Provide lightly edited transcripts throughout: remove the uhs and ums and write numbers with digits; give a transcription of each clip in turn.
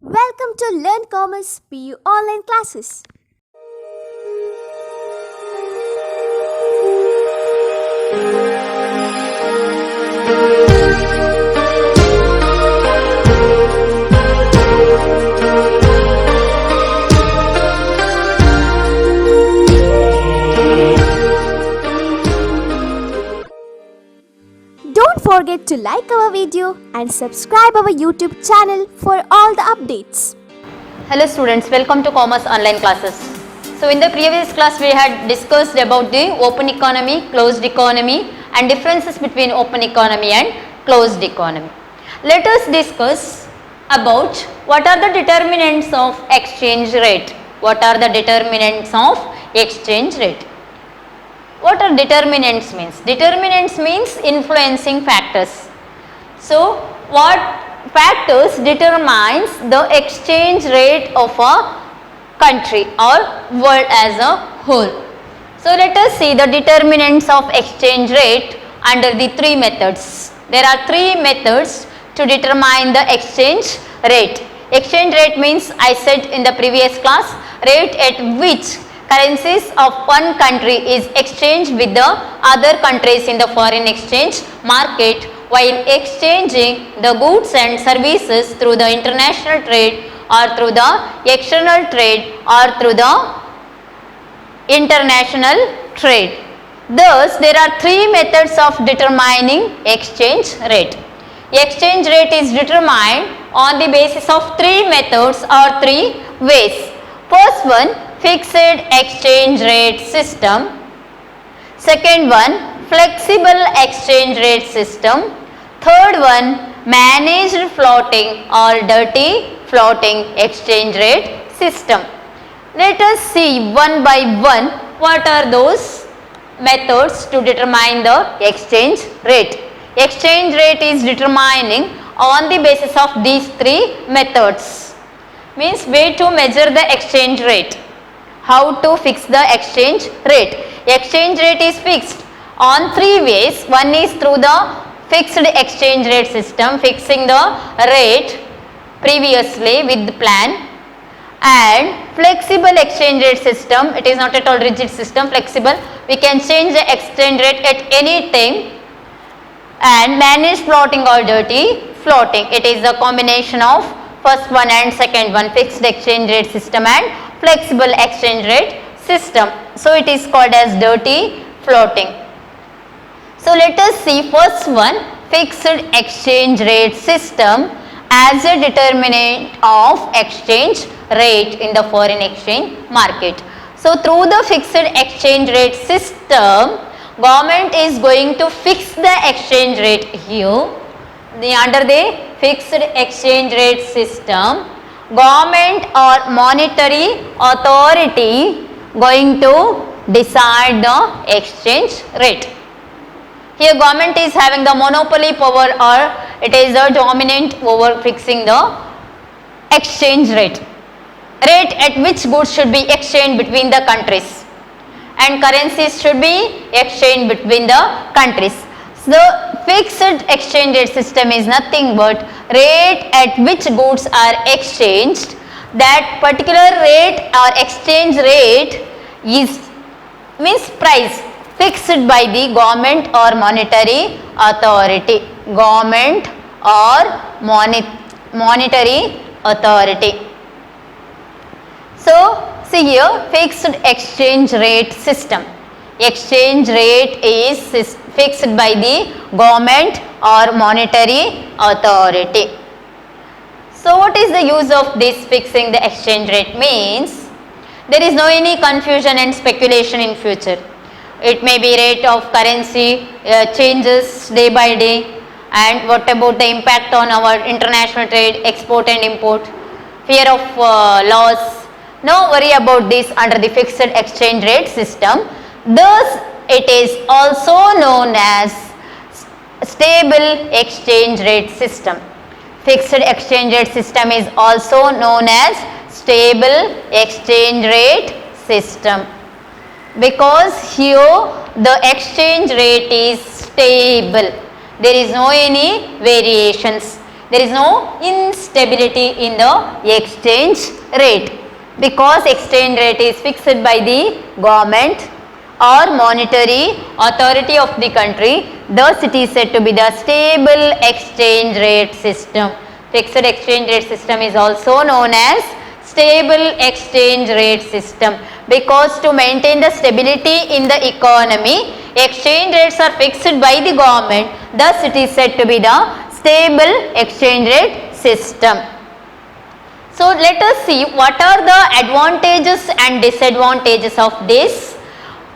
Welcome to Learn Commerce PU online classes. Don't forget to like our video and subscribe our YouTube channel for all the updates. Hello students, welcome to Commerce online classes. So in the previous class we had discussed about the open economy, closed economy and differences between open economy and closed economy. Let us discuss about what are the determinants of exchange rate. What are the determinants of exchange rate? What are determinants means? Determinants means influencing factors. So what factors determines the exchange rate of a country or world as a whole. So let us see the determinants of exchange rate under the three methods. There are three methods to determine the exchange rate. Exchange rate means, I said in the previous class, rate at which currencies of one country is exchanged with the other countries in the foreign exchange market while exchanging the goods and services through the international trade or through the external trade or through the international trade. Thus, there are three methods of determining exchange rate. Exchange rate is determined on the basis of three methods or three ways. First one, fixed exchange rate system. Second one, flexible exchange rate system. Third one, managed floating or dirty floating exchange rate system. Let us see one by one what are those methods to determine the exchange rate. Exchange rate is determining on the basis of these three methods. Means way to measure the exchange rate. How to fix the exchange rate? Exchange rate is fixed on three ways. One is through the fixed exchange rate system, fixing the rate previously with the plan, and flexible exchange rate system. It is not at all rigid system, flexible. We can change the exchange rate at any time. And managed floating or dirty floating. It is a combination of first one and second one, fixed exchange rate system and flexible exchange rate system. So it is called as dirty floating. So let us see first one, fixed exchange rate system as a determinant of exchange rate in the foreign exchange market. So through the fixed exchange rate system, government is going to fix the exchange rate here. Under the fixed exchange rate system, government or monetary authority going to decide the exchange rate. Here government is having the monopoly power or it is the dominant over fixing the exchange rate. Rate at which goods should be exchanged between the countries and currencies should be exchanged between the countries. So the fixed exchange rate system is nothing but rate at which goods are exchanged. That particular rate or exchange rate is means price fixed by the government or monetary authority. Government or monetary authority. So see here, fixed exchange rate system. Exchange rate is fixed by the government or monetary authority. So what is the use of this fixing the exchange rate means? There is no any confusion and speculation in future. It may be rate of currency changes day by day, and what about the impact on our international trade, export and import, fear of loss. No worry about this under the fixed exchange rate system. Thus, it is also known as stable exchange rate system. Fixed exchange rate system is also known as stable exchange rate system because here the exchange rate is stable. There is no any variations. There is no instability in the exchange rate because exchange rate is fixed by the government or monetary authority of the country. Thus it is said to be the stable exchange rate system. Fixed exchange rate system is also known as stable exchange rate system because to maintain the stability in the economy, exchange rates are fixed by the government. Thus it is said to be the stable exchange rate system. So let us see what are the advantages and disadvantages of this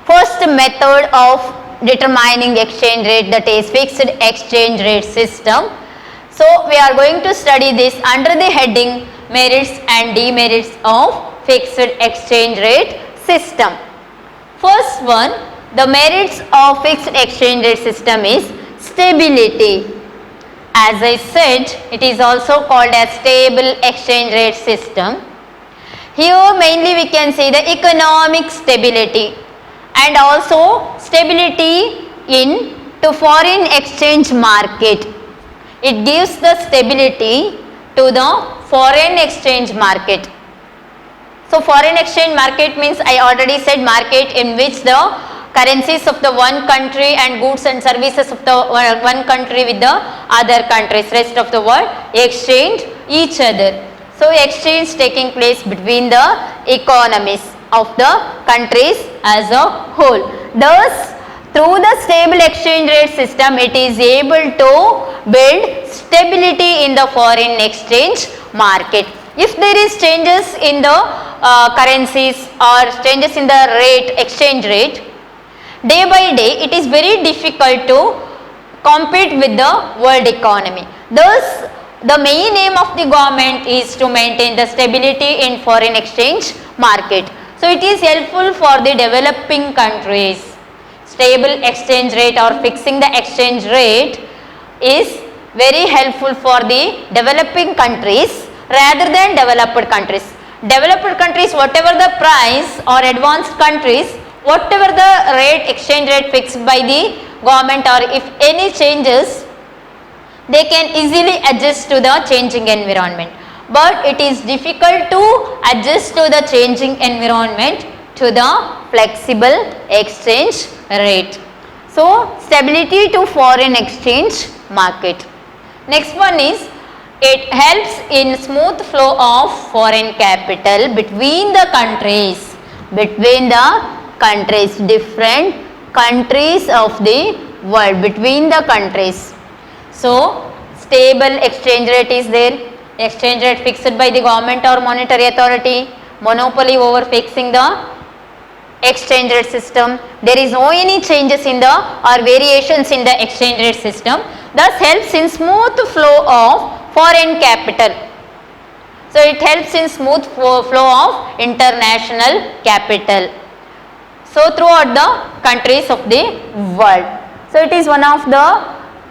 first method of determining exchange rate, that is fixed exchange rate system. So we are going to study this under the heading merits and demerits of fixed exchange rate system. First one, the merits of fixed exchange rate system is stability. As I said, it is also called as stable exchange rate system. Here mainly we can see the economic stability and also stability in to foreign exchange market. It gives the stability to the foreign exchange market. So foreign exchange market means I already said market in which the currencies of the one country and goods and services of the one country with the other countries, rest of the world exchange each other. So exchange taking place between the economies of the countries as a whole. Thus through the stable exchange rate system it is able to build stability in the foreign exchange market. If there is changes in the currencies or changes in the rate, exchange rate, day by day it is very difficult to compete with the world economy. Thus the main aim of the government is to maintain the stability in foreign exchange market. So it is helpful for the developing countries. Stable exchange rate or fixing the exchange rate is very helpful for the developing countries rather than developed countries. Developed countries, whatever the price, or advanced countries, whatever the rate, exchange rate fixed by the government, or if any changes, they can easily adjust to the changing environment. But it is difficult to adjust to the changing environment to the flexible exchange rate. So stability to foreign exchange market. Next one is it helps in smooth flow of foreign capital between the countries, different countries of the world, between the countries. So stable exchange rate is there, exchange rate fixed by the government or monetary authority, monopoly over fixing the exchange rate system. There is no any changes in the or variations in the exchange rate system. Thus helps in smooth flow of foreign capital. So it helps in smooth flow of international capital. So throughout the countries of the world. So it is one of the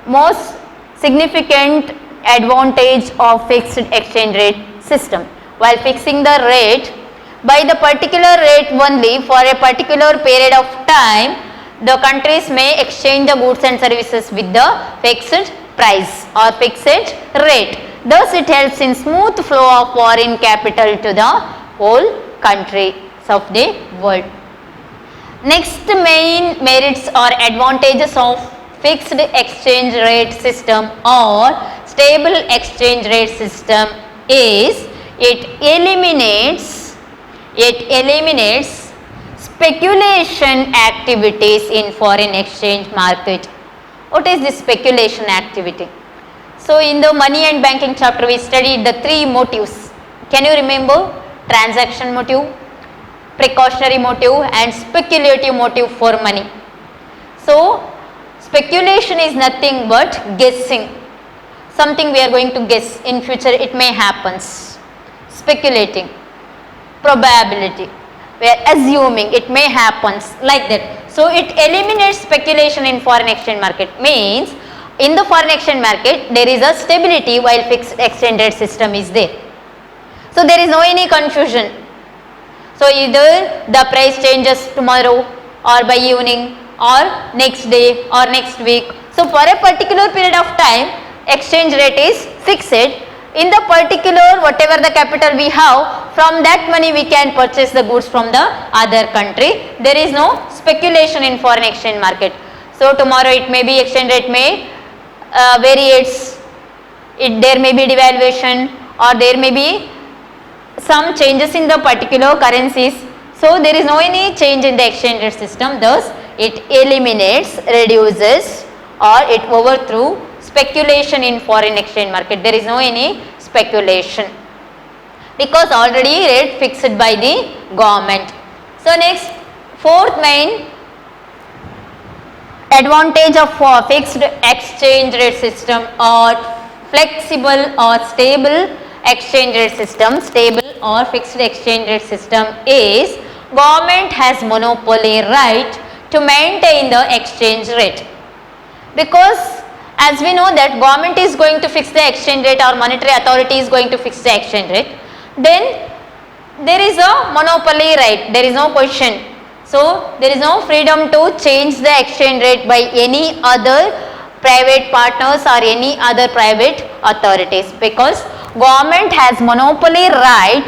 most significant advantage of fixed exchange rate system. While fixing the rate by the particular rate only for a particular period of time, the countries may exchange the goods and services with the fixed price or fixed rate. Thus it helps in smooth flow of foreign capital to the whole countries of the world. Next main merits or advantages of fixed exchange rate system or stable exchange rate system is it eliminates speculation activities in foreign exchange market. What is this speculation activity? So in the money and banking chapter we studied the three motives. Can you remember? Transaction motive, precautionary motive and speculative motive for money. So speculation is nothing but guessing. Something we are going to guess in future it may happens. Speculating, probability, we are assuming it may happens like that. So it eliminates speculation in foreign exchange market, means in the foreign exchange market there is a stability while fixed exchange rate system is there. So there is no any confusion. So either the price changes tomorrow or by evening or next day or next week. So for a particular period of time exchange rate is fixed. In the particular whatever the capital we have, from that money we can purchase the goods from the other country. There is no speculation in foreign exchange market. So tomorrow it may be exchange rate may variates, there may be devaluation or there may be some changes in the particular currencies. So there is no any change in the exchange rate system, thus it eliminates, reduces or it overthrew speculation in foreign exchange market. There is no any speculation because already rate fixed by the government. So next, fourth main advantage of fixed exchange rate system or flexible or stable exchange rate system, stable or fixed exchange rate system is government has monopoly right to maintain the exchange rate, because as we know that government is going to fix the exchange rate or monetary authority is going to fix the exchange rate, then there is a monopoly right, there is no question. So there is no freedom to change the exchange rate by any other private partners or any other private authorities, because government has monopoly right,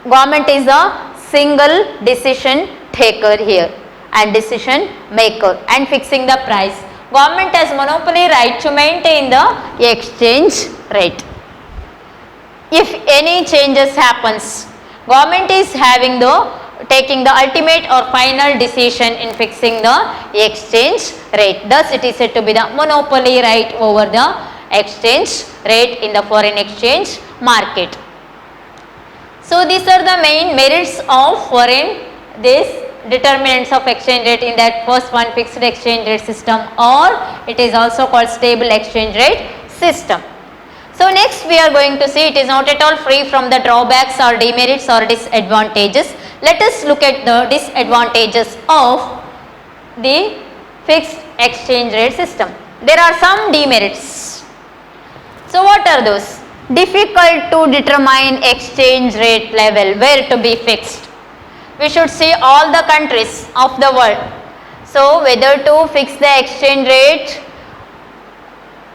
government is a single decision taker here and decision maker and fixing the price. Government has monopoly right to maintain the exchange rate. If any changes happens, government is taking the ultimate or final decision in fixing the exchange rate. Thus it is said to be the monopoly right over the exchange rate in the foreign exchange market. So these are the main merits of this determinants of exchange rate. In that first one, fixed exchange rate system, or it is also called stable exchange rate system. So next we are going to see, it is not at all free from the drawbacks or demerits or disadvantages. Let us look at the disadvantages of the fixed exchange rate system. There are some demerits. So what are those? Difficult to determine exchange rate level, where to be fixed. We should see all the countries of the world. So whether to fix the exchange rate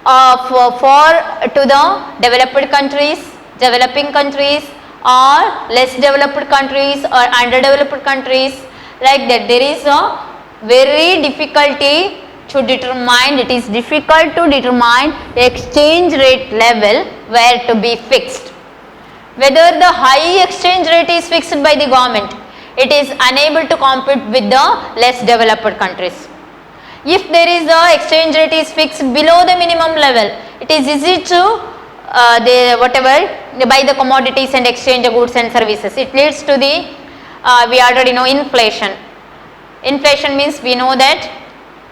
to the developed countries, developing countries, or less developed countries or underdeveloped countries, like that. There is a very difficulty to determine, it is difficult to determine exchange rate level where to be fixed. Whether the high exchange rate is fixed by the government, it is unable to compete with the less developed countries. If there is a exchange rate is fixed below the minimum level, it is easy to buy the commodities and exchange the goods and services. It leads to the we already know inflation. Inflation means we know that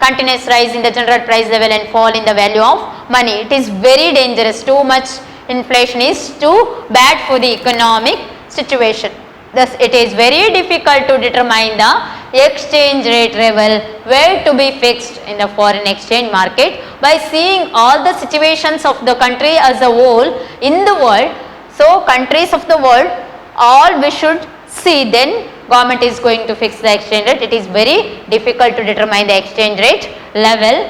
continuous rise in the general price level and fall in the value of money. It is very dangerous. Too much inflation is too bad for the economic situation. Thus it is very difficult to determine the exchange rate level where to be fixed in the foreign exchange market by seeing all the situations of the country as a whole in the world. So countries of the world all we should see, then government is going to fix the exchange rate. It is very difficult to determine the exchange rate level.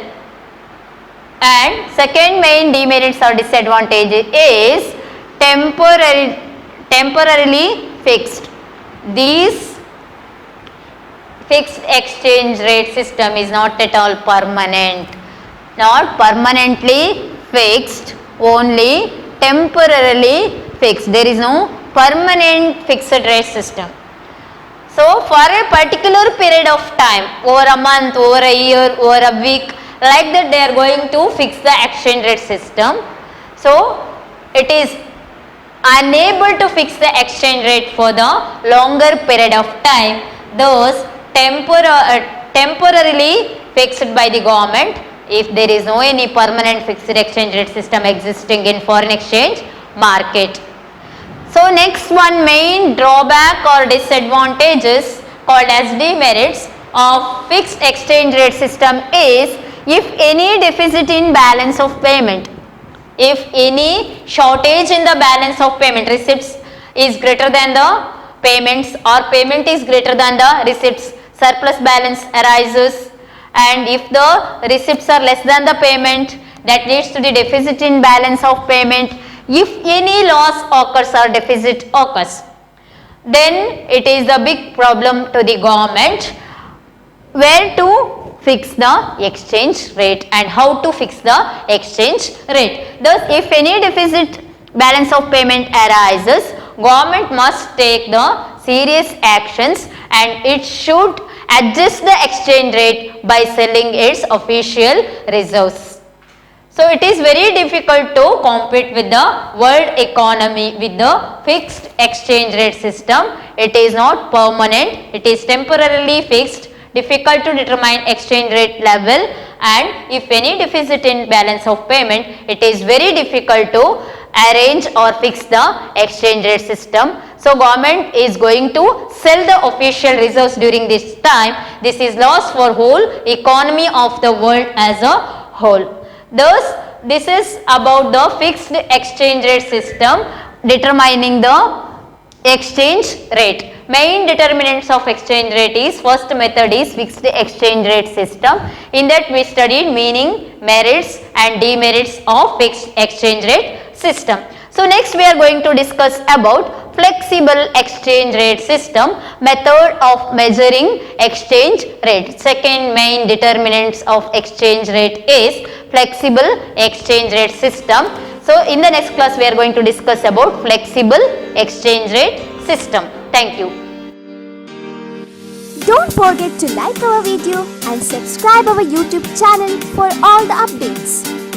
And second main demerits or disadvantage is temporarily fixed. This fixed exchange rate system is not at all permanent, not permanently fixed, only temporarily fixed. There is no permanent fixed rate system. So for a particular period of time, over a month, over a year, over a week, like that they are going to fix the exchange rate system. So it is unable to fix the exchange rate for the longer period of time, thus temporarily fixed by the government if there is no any permanent fixed exchange rate system existing in foreign exchange market. So next one main drawback or disadvantages called as demerits of fixed exchange rate system is if any deficit in balance of payment, if any shortage in the balance of payment, receipts is greater than the payments or payment is greater than the receipts, surplus balance arises and if the receipts are less than the payment, that leads to the deficit in balance of payment. If any loss occurs or deficit occurs, then it is a big problem to the government where to fix the exchange rate and how to fix the exchange rate. Thus, if any deficit balance of payment arises, government must take the serious actions and it should adjust the exchange rate by selling its official reserves. So, it is very difficult to compete with the world economy with the fixed exchange rate system. It is not permanent, it is temporarily fixed, difficult to determine exchange rate level, and if any deficit in balance of payment, it is very difficult to arrange or fix the exchange rate system. So, government is going to sell the official reserves during this time. This is loss for whole economy of the world as a whole. Thus, this is about the fixed exchange rate system determining the exchange rate. Main determinants of exchange rate is, first method is fixed exchange rate system. In that we studied meaning, merits and demerits of fixed exchange rate system. So, next we are going to discuss about flexible exchange rate system, method of measuring exchange rate. Second main determinants of exchange rate is flexible exchange rate system. So, in the next class we are going to discuss about flexible exchange rate system. Thank you. Don't forget to like our video and subscribe our YouTube channel for all the updates.